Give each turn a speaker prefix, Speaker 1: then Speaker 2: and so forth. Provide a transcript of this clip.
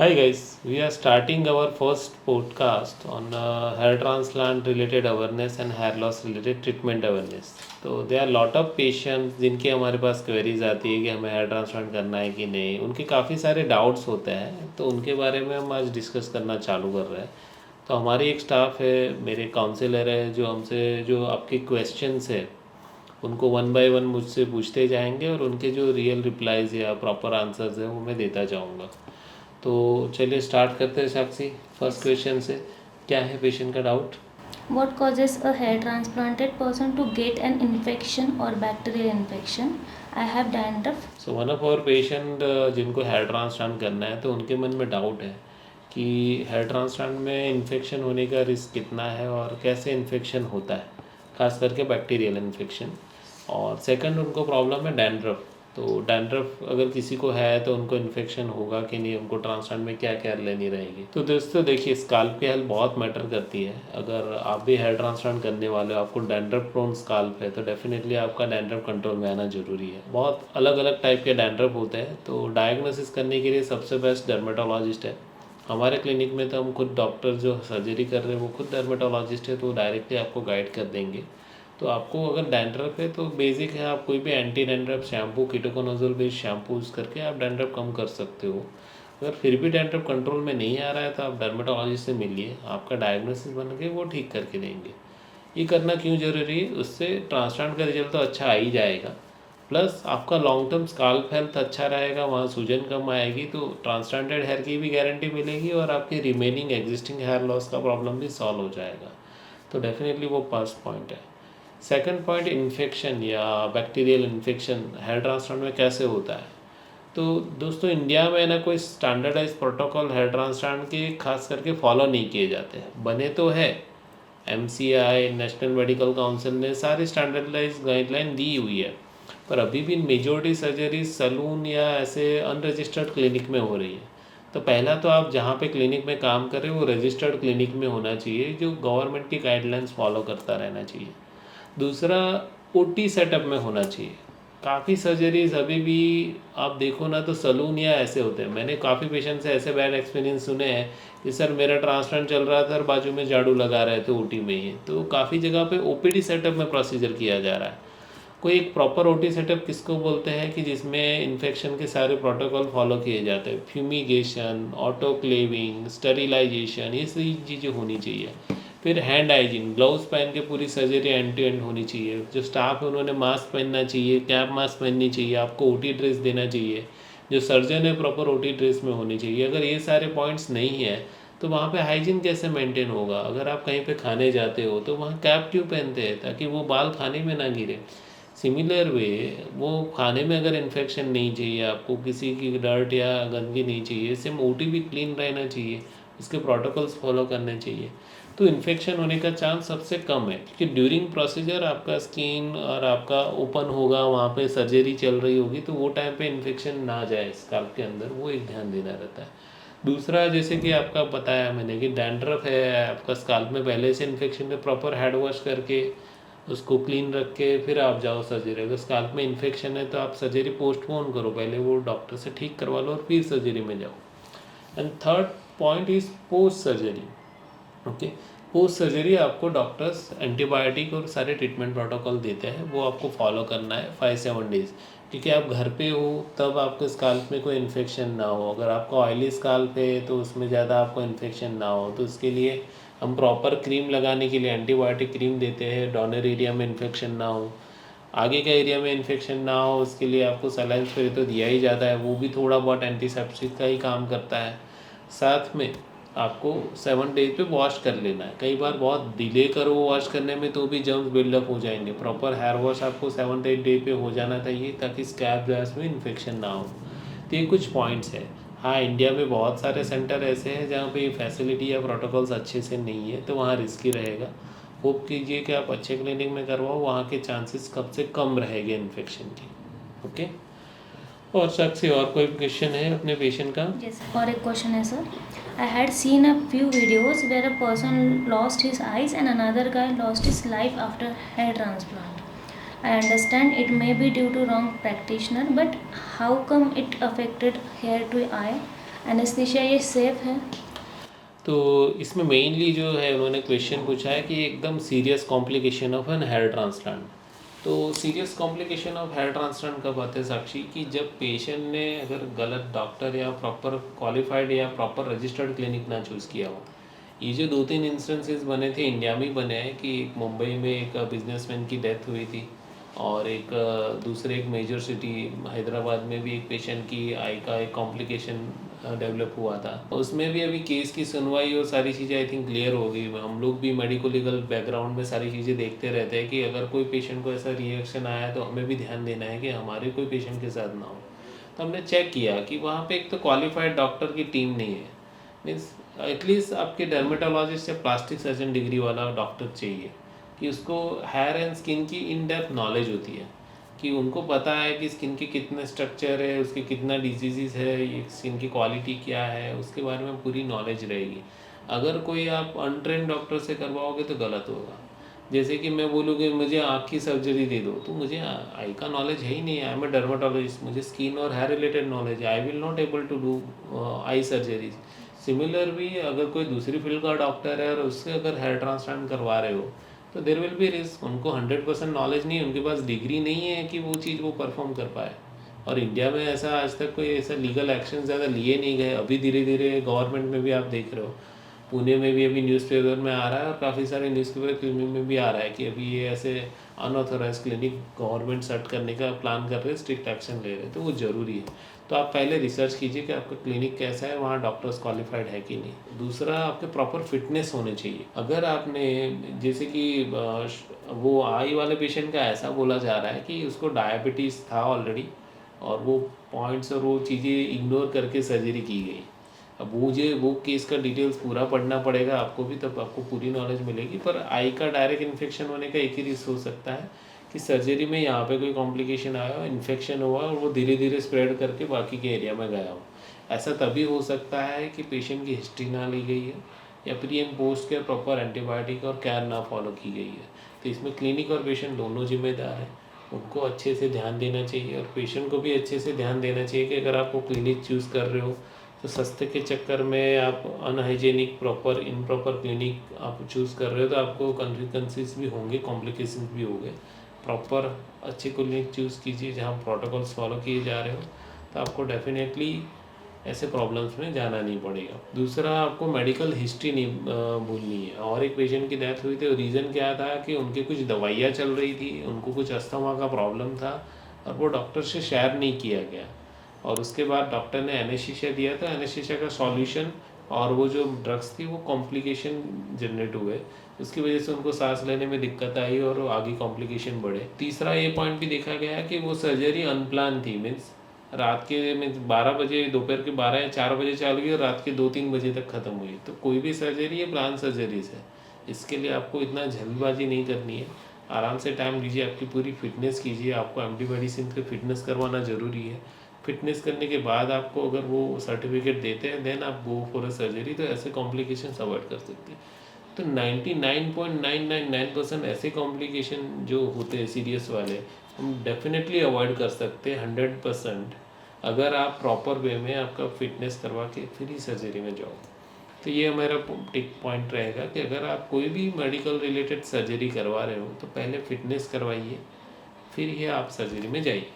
Speaker 1: Hi guys, we are starting our first podcast on hair transplant related awareness and hair loss related treatment awareness. तो there are lot of patients जिनकी हमारे पास queries आती है कि हमें hair transplant करना है कि नहीं, उनके काफ़ी सारे डाउट्स होते हैं, तो उनके बारे में हम आज डिस्कस करना चालू कर रहे हैं। तो हमारी एक स्टाफ है, मेरे काउंसलर है, जो हमसे जो आपके क्वेश्चंस है उनको वन बाय वन मुझसे पूछते जाएंगे और उनके जो रियल रिप्लाईज या प्रॉपर आंसर्स है वो मैं देता जाऊँगा। तो चलिए स्टार्ट करते हैं साक्षी। फर्स्ट क्वेश्चन से क्या है पेशेंट का doubt?
Speaker 2: What causes a hair transplanted person to get an infection or bacterial infection? I have dandruff.
Speaker 1: So one of our patient जिनको हेयर ट्रांसप्लांट करना है तो उनके मन में डाउट है कि हेयर ट्रांसप्लांट में इन्फेक्शन होने का रिस्क कितना है और कैसे इन्फेक्शन होता है, खास करके बैक्टीरियल इन्फेक्शन। और सेकंड उनको प्रॉब्लम है डैंड्रफ। तो डैंड्रफ अगर किसी को है तो उनको इन्फेक्शन होगा कि नहीं, उनको ट्रांसप्लांट में क्या केयर लेनी रहेगी। तो दोस्तों देखिए, स्काल्प की हेल्थ बहुत मैटर करती है। अगर आप भी हेयर ट्रांसप्लांट करने वाले हो, आपको डैंड्रफ प्रोन स्काल्प है, तो डेफिनेटली आपका डैंड्रफ कंट्रोल में आना जरूरी है। बहुत अलग अलग टाइप के डैंड्रफ होते हैं, तो डायग्नोसिस करने के लिए सबसे बेस्ट डर्मेटोलॉजिस्ट है। हमारे क्लिनिक में तो हम खुद डॉक्टर जो सर्जरी कर रहे हैं वो खुद डर्मेटोलॉजिस्ट है, तो डायरेक्टली आपको गाइड कर देंगे। तो आपको अगर डैंड्रफ है तो बेसिक है, आप कोई भी anti dandruff shampoo, ketoconazole based shampoo use करके आप डैंड्रफ कम कर सकते हो। अगर फिर भी डैंड्रफ कंट्रोल में नहीं आ रहा है तो आप डर्मेटोलॉजिस्ट से मिलिए, आपका डायग्नोसिस बन के वो ठीक करके देंगे। ये करना क्यों ज़रूरी है? उससे ट्रांसप्लांट का रिजल्ट तो अच्छा आ ही जाएगा, प्लस आपका लॉन्ग टर्म स्काल्प हेल्थ अच्छा रहेगा, वहाँ सूजन कम आएगी, तो ट्रांसप्लांटेड हेयर की भी गारंटी मिलेगी और आपकी रिमेनिंग एग्जिस्टिंग हेयर लॉस का प्रॉब्लम भी सॉल्व हो जाएगा। तो डेफिनेटली वो फर्स्ट पॉइंट है। सेकंड पॉइंट, इन्फेक्शन या बैक्टीरियल इन्फेक्शन हेयर ट्रांसप्लांट में कैसे होता है। तो दोस्तों इंडिया में ना कोई स्टैंडर्डाइज प्रोटोकॉल हेयर ट्रांसप्लांट के खास करके फॉलो नहीं किए जाते हैं। बने तो है, एमसीआई नेशनल मेडिकल काउंसिल ने सारी स्टैंडर्डाइज गाइडलाइन दी हुई है, पर अभी भी मेजॉरिटी सर्जरी सलून या ऐसे अनरजिस्टर्ड क्लिनिक में हो रही है। तो पहला तो आप जहाँ पे क्लिनिक में काम कर रहे हो वो रजिस्टर्ड क्लिनिक में होना चाहिए, जो गवर्नमेंट की गाइडलाइंस फॉलो करता रहना चाहिए। दूसरा, ओटी सेटअप में होना चाहिए। काफ़ी सर्जरीज अभी भी आप देखो ना तो सलून या ऐसे होते हैं। मैंने काफ़ी पेशेंट से ऐसे बैड एक्सपीरियंस सुने हैं कि सर मेरा ट्रांसप्लांट चल रहा था और बाजू में झाड़ू लगा रहे थे ओटी में ही। तो काफ़ी जगह पे ओपीडी सेटअप में प्रोसीजर किया जा रहा है। कोई एक प्रॉपर ओटी सेटअप किसको बोलते हैं कि जिसमें इन्फेक्शन के सारे प्रोटोकॉल फॉलो किए जाते हैं, फ्यूमिगेशन, ऑटोक्लेविंग, स्टरिलाइजेशन, ये सही चीज़ें होनी चाहिए। फिर हैंड हाइजीन, ग्लव्स पहन के पूरी सर्जरी एंड टू एंड होनी चाहिए। जो स्टाफ है उन्होंने मास्क पहनना चाहिए, कैप मास्क पहननी चाहिए, आपको ओटी ड्रेस देना चाहिए। जो सर्जन है प्रॉपर ओटी ड्रेस में होनी चाहिए। अगर ये सारे पॉइंट्स नहीं है तो वहाँ पे हाइजीन कैसे मेंटेन होगा? अगर आप कहीं पे खाने जाते हो तो वहाँ कैप क्यों पहनते हैं? ताकि वो बाल खाने में ना गिरे। सिमिलर वे, वो खाने में अगर इन्फेक्शन नहीं चाहिए, आपको किसी की डर्ट या गंदगी नहीं चाहिए, सेम ओटी भी क्लीन रहना चाहिए, उसके प्रोटोकॉल्स फॉलो करने चाहिए, तो इन्फेक्शन होने का चांस सबसे कम है। क्योंकि ड्यूरिंग प्रोसीजर आपका स्किन और आपका ओपन होगा, वहाँ पे सर्जरी चल रही होगी, तो वो टाइम पे इन्फेक्शन ना जाए स्काल्प के अंदर, वो एक ध्यान देना रहता है। दूसरा, जैसे कि आपका बताया मैंने कि डैंड्रफ है आपका स्काल्प में, पहले से इन्फेक्शन है, प्रॉपर हेड वॉश करके उसको क्लीन रख के फिर आप जाओ सर्जरी। अगर स्काल्प में इन्फेक्शन है तो आप सर्जरी पोस्टपोन करो, पहले वो डॉक्टर से ठीक करवा लो और फिर सर्जरी में जाओ। And third point is post surgery. Okay, post surgery आपको डॉक्टर्स एंटीबायोटिक और सारे ट्रीटमेंट प्रोटोकॉल देते हैं, वो आपको फॉलो करना है 5-7 डेज़। क्योंकि आप घर पे हो तब आपके स्काल्प में कोई इन्फेक्शन ना हो। अगर आपका ऑयली स्काल्प है तो उसमें ज़्यादा आपको इन्फेक्शन ना हो, तो उसके लिए हम प्रॉपर क्रीम लगाने के लिए एंटीबायोटिक क्रीम देते हैं। डोनर एरिया में इन्फेक्शन ना हो, आगे के एरिया में इन्फेक्शन ना हो, उसके लिए आपको सलाइन स्प्रे तो दिया ही जाता है, वो भी थोड़ा बहुत एंटीसेप्टिक का ही काम करता है। साथ में आपको 7 डेज पे वॉश कर लेना है। कई बार बहुत डिले करो वॉश करने में तो भी जर्म्स बिल्डअप हो जाएंगे। प्रॉपर हेयर वॉश आपको 7-8 डे पे हो जाना चाहिए ताकि स्कैब जॉइंट्स में इन्फेक्शन ना हो। तो ये कुछ पॉइंट्स है। हाँ, इंडिया में बहुत सारे सेंटर ऐसे हैं जहाँ पे फैसिलिटी या प्रोटोकॉल्स अच्छे से नहीं है, तो वहाँ रिस्की रहेगा। होप कीजिए कि आप अच्छे क्लिनिक में करवाओ, वहाँ के चांसेस कम से कम रहेंगे इन्फेक्शन की। ओके, और साक्षी और कोई क्वेश्चन है अपने पेशेंट का?
Speaker 2: Yes, or a question is, sir. I had seen a few videos where a person lost his eyes and another guy lost his life after hair transplant. I understand it may be due to wrong practitioner, but how come it affected hair to eye? Anaesthesia ये safe है?
Speaker 1: तो इसमें mainly जो है उन्होंने question पूछा है कि एकदम serious complication of an hair transplant. तो serious complication of hair transplant कब आते हैं साक्षी, कि जब पेशेंट ने अगर गलत डॉक्टर या प्रॉपर क्वालिफाइड या प्रॉपर रजिस्टर्ड क्लिनिक ना चूज़ किया हो। ये जो 2-3 इंस्टेंसेस बने थे इंडिया में ही बने हैं कि एक मुंबई में एक बिजनेसमैन की डेथ हुई थी, और एक दूसरे एक मेजर सिटी हैदराबाद में भी एक पेशेंट की आई का एक कॉम्प्लिकेशन डेवलप हुआ था। उसमें भी अभी केस की सुनवाई और सारी चीज़ें आई थिंक क्लियर हो गई। हम लोग भी मेडिको लीगल बैकग्राउंड में सारी चीज़ें देखते रहते हैं कि अगर कोई पेशेंट को ऐसा रिएक्शन आया है तो हमें भी ध्यान देना है कि हमारे कोई पेशेंट के साथ ना हो। तो हमने चेक किया कि वहाँ पे एक तो क्वालिफाइड डॉक्टर की टीम नहीं है, मीन्स एटलीस्ट आपके डर्मेटोलॉजिस्ट या प्लास्टिक सर्जन डिग्री वाला डॉक्टर चाहिए कि उसको हेयर एंड स्किन की इन डेप्थ नॉलेज होती है, कि उनको पता है कि स्किन के कितने स्ट्रक्चर है, उसके कितना डिजीज़ है, ये स्किन की क्वालिटी क्या है, उसके बारे में पूरी नॉलेज रहेगी। अगर कोई आप अनट्रेंड डॉक्टर से करवाओगे तो गलत होगा। जैसे कि मैं बोलूँ कि मुझे आँख की सर्जरी दे दो, तो मुझे आई का नॉलेज है ही नहीं है, आई एम ए डर्माटोलॉजिस्ट, मुझे स्किन और हेयर रिलेटेड नॉलेज है, I will not able to do eye surgeries. Similar भी अगर कोई दूसरी फील्ड का डॉक्टर है और उससे अगर हेयर ट्रांसप्लांट करवा रहे हो तो देर विल बी रिस्क। उनको 100% नॉलेज नहीं है, उनके पास डिग्री नहीं है कि वो चीज़ वो परफॉर्म कर पाए। और इंडिया में ऐसा आज तक कोई ऐसा लीगल एक्शन ज़्यादा लिए नहीं गए। अभी धीरे धीरे गवर्नमेंट में भी आप देख रहे हो, पुणे में भी अभी न्यूज़पेपर में आ रहा है और काफ़ी सारे न्यूज़पेपर क्लिनिक में भी आ रहा है कि अभी ये ऐसे अनऑथोराइज क्लिनिक गवर्नमेंट सेट करने का प्लान कर रहे हैं, स्ट्रिक्ट एक्शन ले रहे हैं। तो वो ज़रूरी है। तो आप पहले रिसर्च कीजिए कि आपका क्लिनिक कैसा है, वहाँ डॉक्टर्स क्वालिफाइड है कि नहीं। दूसरा, आपके प्रॉपर फिटनेस होने चाहिए। अगर आपने जैसे कि वो आई वाले पेशेंट का ऐसा बोला जा रहा है कि उसको डायबिटीज़ था ऑलरेडी और वो पॉइंट्स और वो चीज़ें इग्नोर करके सर्जरी की गई। अब मुझे वो केस का डिटेल्स पूरा पढ़ना पड़ेगा आपको भी, तब आपको पूरी नॉलेज मिलेगी। पर आई का डायरेक्ट इन्फेक्शन होने का एक ही रिस्क हो सकता है कि सर्जरी में यहाँ पे कोई कॉम्प्लिकेशन आया, इन्फेक्शन हुआ और वो धीरे धीरे स्प्रेड करके बाकी के एरिया में गया हो। ऐसा तभी हो सकता है कि पेशेंट की हिस्ट्री ना ली गई है या प्री एंड पोस्ट के प्रॉपर एंटीबायोटिक और केयर ना फॉलो की गई है। तो इसमें क्लिनिक और पेशेंट दोनों जिम्मेदार हैं। उनको अच्छे से ध्यान देना चाहिए और पेशेंट को भी अच्छे से ध्यान देना चाहिए कि अगर आप वो क्लिनिक चूज़ कर रहे हो तो सस्ते के चक्कर में आप अनहाइजेनिक प्रॉपर इम्प्रॉपर क्लिनिक आप चूज़ कर रहे हो तो आपको कॉन्सिक्वेंसेस भी होंगे, कॉम्प्लिकेशंस भी होंगे। प्रॉपर अच्छे क्लिनिक चूज़ कीजिए जहाँ प्रोटोकॉल्स फॉलो किए जा रहे हो, तो आपको डेफिनेटली ऐसे प्रॉब्लम्स में जाना नहीं पड़ेगा। दूसरा, आपको मेडिकल हिस्ट्री नहीं भूलनी है। और एक पेशेंट की डेथ हुई थी, रीज़न क्या था कि उनकी कुछ दवाइयाँ चल रही थी, उनको कुछ अस्थमा का प्रॉब्लम था और वो डॉक्टर से शेयर नहीं किया गया और उसके बाद डॉक्टर ने एनेस्थीसिया दिया था। एनेस्थीसिया का सॉल्यूशन और वो जो ड्रग्स थी वो कॉम्प्लिकेशन जनरेट हुए, उसकी वजह से उनको सांस लेने में दिक्कत आई और आगे कॉम्प्लिकेशन बढ़े। तीसरा ये पॉइंट भी देखा गया है कि वो सर्जरी अनप्लान थी, मीन्स रात के मीन्स 12 बजे, दोपहर के 12 या 4 बजे चालू हुई और रात के 2-3 बजे तक ख़त्म हुई। तो कोई भी सर्जरी ये प्लान सर्जरीज है, इसके लिए आपको इतना जल्दबाजी नहीं करनी है। आराम से टाइम लीजिए, आपकी पूरी फिटनेस कीजिए। आपको एमडी मेडिसिन का फिटनेस करवाना ज़रूरी है। फिटनेस करने के बाद आपको अगर वो सर्टिफिकेट देते हैं देन आप गो फॉर अ सर्जरी, तो ऐसे कॉम्प्लिकेशंस अवॉइड कर सकते हैं। तो 99.999% ऐसे कॉम्प्लिकेशन जो होते हैं सीरियस वाले, हम डेफिनेटली अवॉइड कर सकते हैं 100%, अगर आप प्रॉपर वे में आपका फिटनेस करवा के फिर ही सर्जरी में जाओ। तो ये हमारा टिक पॉइंट रहेगा कि अगर आप कोई भी मेडिकल रिलेटेड सर्जरी करवा रहे हो तो पहले फिटनेस करवाइए, फिर ही आप सर्जरी में जाइए।